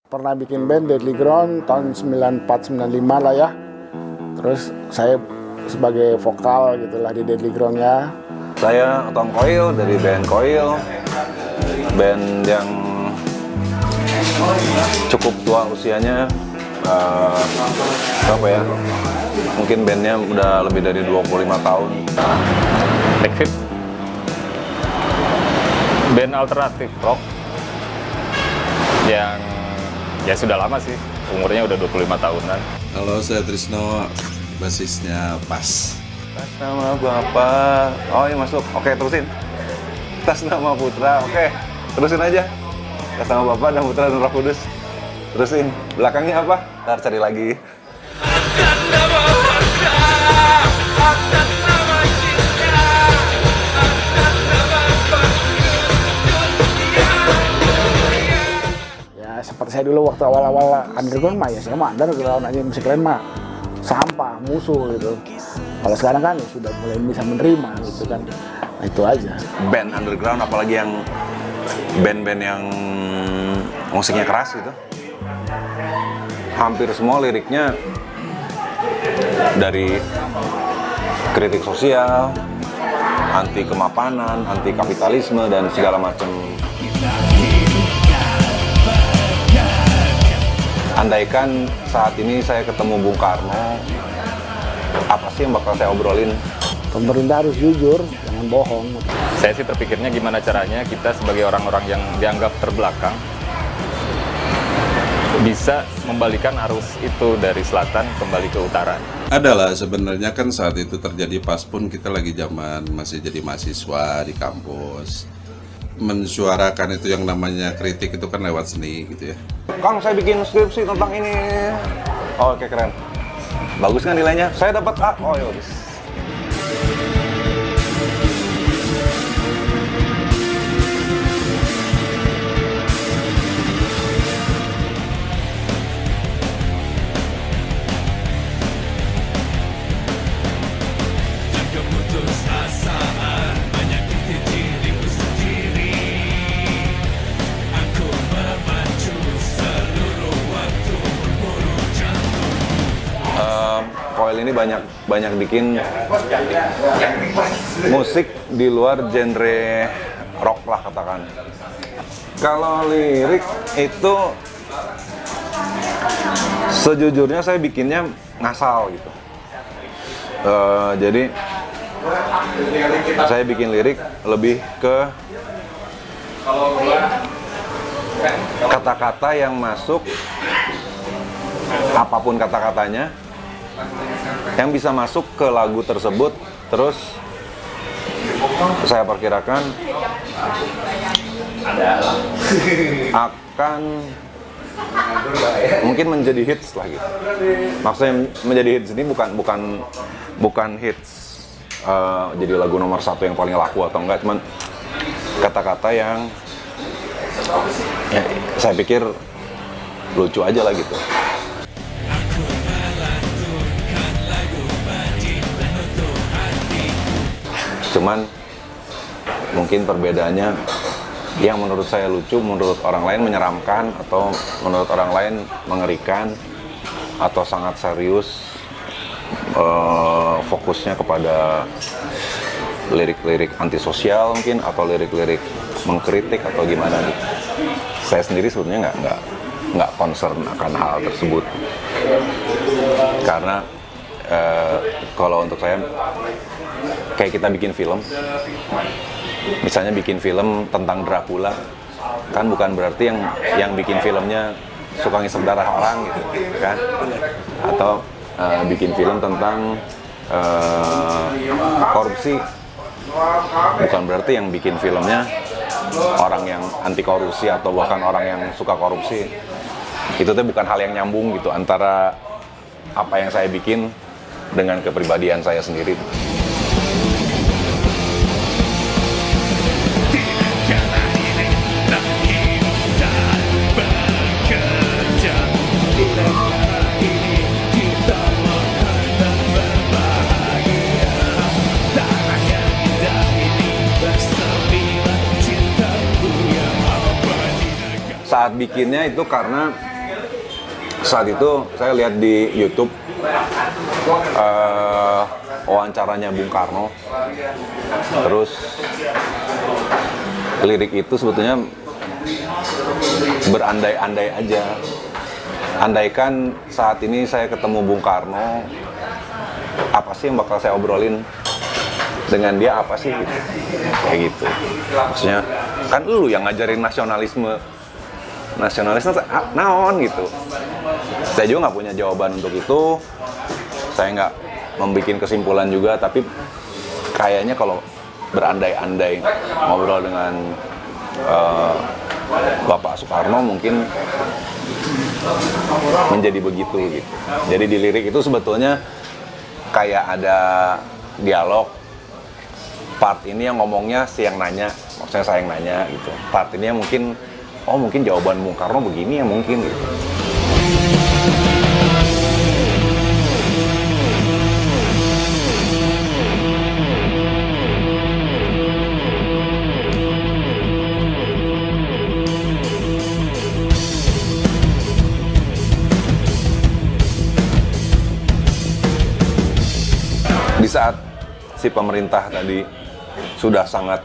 Pernah bikin band Deadly Ground tahun 94-95 lah ya. Terus saya sebagai vokal gitulah di Deadly Ground ya. Saya Otong Koil dari band Koil, band yang cukup tua usianya, berapa ya? Mungkin bandnya udah lebih dari 25 tahun. Backfit, band alternatif rock yang ya sudah lama sih, umurnya udah 25 tahunan. Halo, saya Trisno, basisnya Pas. Tas nama Bapak, oh iya masuk, oke terusin. Tas nama Putra, oke terusin aja. Tas nama Bapak dan Putra dan Roh Kudus. Terusin, belakangnya apa? Ntar cari lagi. Seperti saya dulu waktu awal-awal underground mah ya saya mah underground aja, musik lain mah sampah, musuh gitu. Kalau sekarang kan ya sudah mulai bisa menerima gitu kan. Nah itu aja. Band underground apalagi yang band-band yang musiknya keras gitu. Hampir semua liriknya dari kritik sosial, anti kemapanan, anti kapitalisme dan segala macam. Andaikan saat ini saya ketemu Bung Karno, apa sih yang bakal saya obrolin? Pemerintah harus jujur, jangan bohong. Saya sih terpikirnya gimana caranya kita sebagai orang-orang yang dianggap terbelakang bisa membalikan arus itu dari selatan kembali ke utara. Adalah sebenarnya kan saat itu terjadi pas pun kita lagi zaman masih jadi mahasiswa di kampus. Mensuarakan itu yang namanya kritik itu kan lewat seni gitu ya. Kang, saya bikin skripsi tentang ini. Oh, oke, keren. Bagus kan nilainya? Saya dapat A. Oh, yaudah. Koil ini banyak bikin musik di luar genre rock lah katakan. Kalau lirik itu sejujurnya saya bikinnya ngasal gitu. Jadi saya bikin lirik lebih ke kata-kata yang masuk, apapun kata-katanya yang bisa masuk ke lagu tersebut, terus saya perkirakan akan mungkin menjadi hits lah gitu. Maksudnya menjadi hits ini bukan hits jadi lagu nomor 1 yang paling laku atau enggak, cuman kata-kata yang ya, saya pikir lucu aja lah gitu. Cuman mungkin perbedaannya yang menurut saya lucu, menurut orang lain menyeramkan, atau menurut orang lain mengerikan, atau sangat serius, fokusnya kepada lirik-lirik antisosial mungkin, atau lirik-lirik mengkritik atau gimana. Saya sendiri sebenarnya nggak concern akan hal tersebut, karena kalau untuk saya kayak kita bikin film, misalnya bikin film tentang Dracula, kan bukan berarti yang bikin filmnya suka ngisep darah orang gitu kan, atau bikin film tentang korupsi, bukan berarti yang bikin filmnya orang yang anti korupsi atau bahkan orang yang suka korupsi. Itu tuh bukan hal yang nyambung gitu antara apa yang saya bikin dengan kepribadian saya sendiri. Saat bikinnya itu karena saat itu saya lihat di YouTube wawancaranya Bung Karno, terus lirik itu sebetulnya berandai-andai aja. Andaikan saat ini saya ketemu Bung Karno, apa sih yang bakal saya obrolin dengan dia, apa sih gitu. Kayak gitu. Maksudnya kan lu yang ngajarin nasionalisme naon gitu. Saya juga nggak punya jawaban untuk itu. Saya nggak membuat kesimpulan juga, tapi kayaknya kalau berandai-andai ngobrol dengan Bapak Soekarno mungkin menjadi begitu gitu. Jadi di lirik itu sebetulnya kayak ada dialog. Part ini yang ngomongnya si yang nanya, maksudnya saya yang nanya gitu. Part ini yang mungkin jawaban Bung Karno begini ya mungkin gitu. Di saat si pemerintah tadi sudah sangat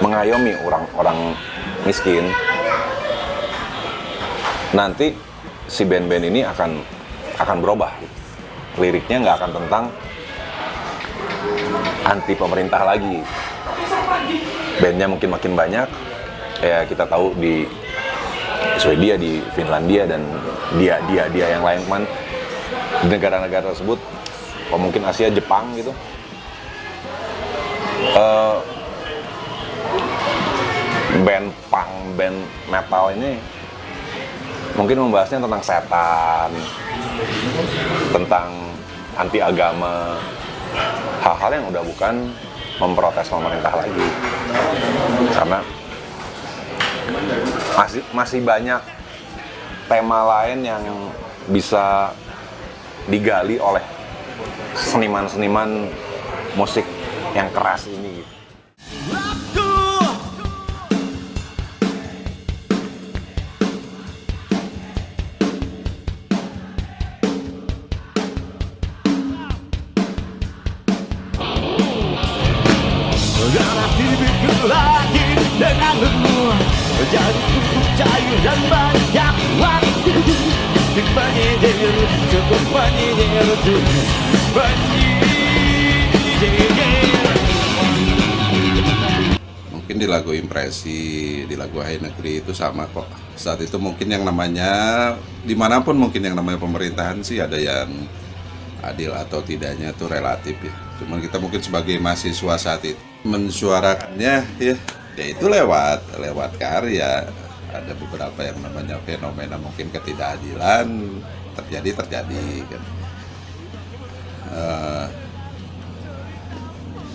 mengayomi orang-orang miskin, nanti si band-band ini akan berubah. Liriknya nggak akan tentang anti pemerintah lagi. Bandnya mungkin makin banyak, ya kita tahu di Swedia, di Finlandia, dan dia yang lain kan di negara-negara tersebut, mungkin Asia, Jepang gitu. Band punk, band metal ini mungkin membahasnya tentang setan, tentang anti agama, hal-hal yang udah bukan memprotes pemerintah lagi. Karena masih banyak tema lain yang bisa digali oleh seniman-seniman musik yang keras ini gitu. Karena hidupku lagi denganmu, jadi cukup cair dan banyak waktu untuk menyindir, cukup menyindir, Mungkin di lagu Impresi, di lagu Hai Negeri itu sama kok. Saat itu mungkin yang namanya, dimanapun mungkin yang namanya pemerintahan sih ada yang adil atau tidaknya itu relatif ya. Cuman kita mungkin sebagai mahasiswa saat itu mensuarakannya ya itu lewat karya. Ada beberapa yang namanya fenomena mungkin ketidakadilan terjadi kan.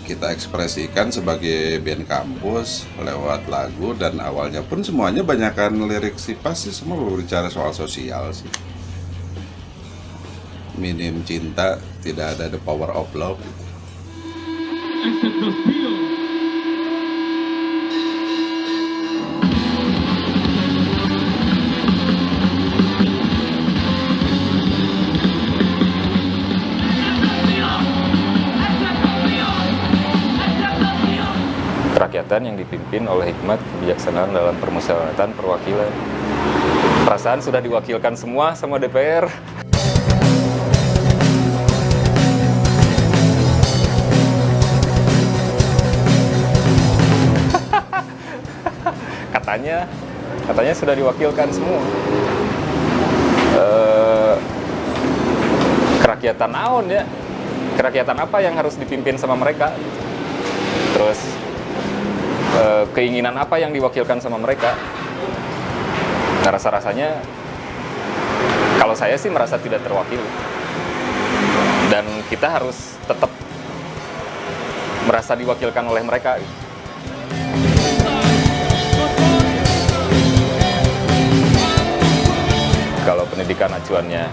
Kita ekspresikan sebagai band kampus lewat lagu, dan awalnya pun semuanya banyakkan lirik sih, pasti semua berbicara soal sosial sih. Minim cinta, tidak ada the power of love gitu. Kerakyatan yang dipimpin oleh hikmat kebijaksanaan dalam permusyawaratan perwakilan. Perasaan sudah diwakilkan semua sama DPR. Katanya sudah diwakilkan semua. Kerakyatan naon ya? Kerakyatan apa yang harus dipimpin sama mereka? Terus keinginan apa yang diwakilkan sama mereka? Nah, rasa-rasanya kalau saya sih merasa tidak terwakili. Dan kita harus tetap merasa diwakilkan oleh mereka. Kalau pendidikan acuannya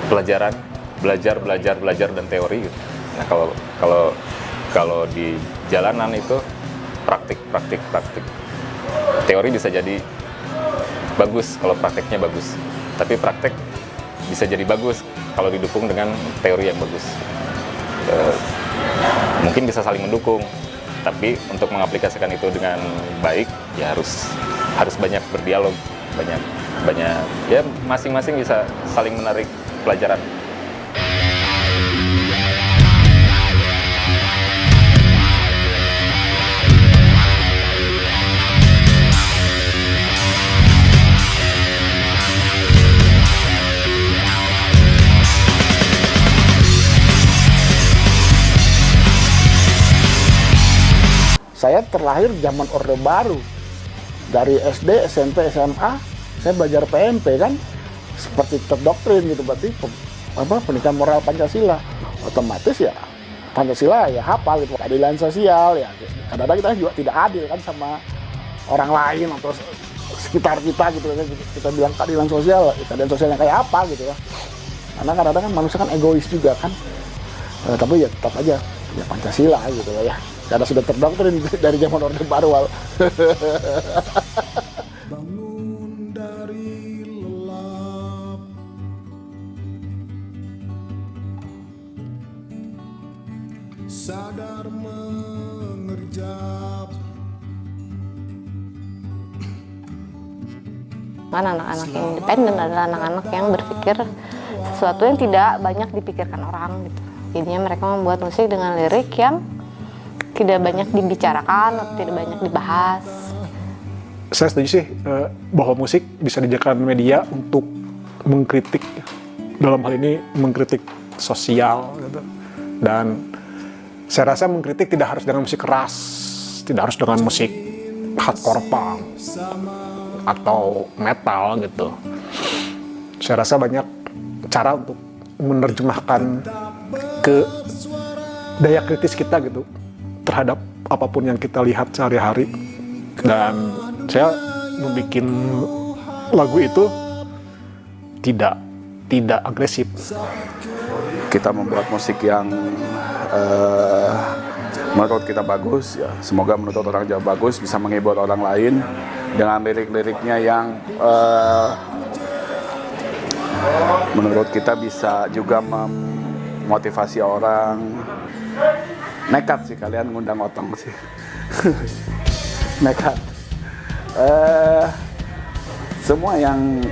pelajaran, belajar dan teori gitu. Nah, kalau di jalanan itu praktik. Teori bisa jadi bagus kalau prakteknya bagus. Tapi praktek bisa jadi bagus kalau didukung dengan teori yang bagus. Mungkin bisa saling mendukung, tapi untuk mengaplikasikan itu dengan baik ya harus banyak berdialog, banyak ya masing-masing bisa saling menarik pelajaran. Saya terlahir zaman Orde Baru. Dari SD, SMP, SMA, saya belajar PMP kan, seperti terdoktrin gitu, berarti pendidikan moral Pancasila. Otomatis ya Pancasila ya hafal gitu, keadilan sosial ya. Kadang-kadang kita juga tidak adil kan sama orang lain atau sekitar kita gitu. Kita bilang keadilan sosial yang kayak apa gitu ya. Karena kadang-kadang kan manusia kan egois juga kan. Tapi ya tetap aja ya Pancasila gitu ya. Karena sudah terdoktrin dari zaman Orde Baru. Bangun dari lelap, sadar mengerjap. Anak-anak yang independen adalah anak-anak yang berpikir sesuatu yang tidak banyak dipikirkan orang gitu. Jadinya mereka membuat musik dengan lirik yang tidak banyak dibicarakan atau tidak banyak dibahas. Saya setuju sih bahwa musik bisa dijadikan media untuk mengkritik, dalam hal ini mengkritik sosial gitu. Dan saya rasa mengkritik tidak harus dengan musik keras, tidak harus dengan musik hardcore punk atau metal gitu. Saya rasa banyak cara untuk menerjemahkan ke daya kritis kita gitu terhadap apapun yang kita lihat sehari-hari. Dan saya membuat lagu itu tidak agresif. Kita membuat musik yang menurut kita bagus, ya semoga menurut orang juga bagus, bisa menghibur orang lain dengan lirik-liriknya yang menurut kita bisa juga memotivasi orang. Nekat sih kalian ngundang Otong sih. Nekat. Semua yang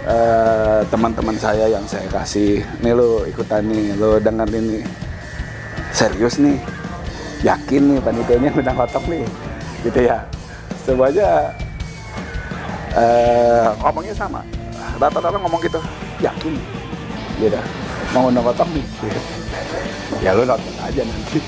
teman-teman saya yang saya kasih, nih lo ikutan nih, lo dengerin nih, serius nih, yakin nih panitianya ngundang Otong nih, gitu ya. Semuanya ngomongnya sama, rata-rata ngomong gitu, yakin, gitu, mau ngundang Otong nih. Ya lu nonton aja nanti.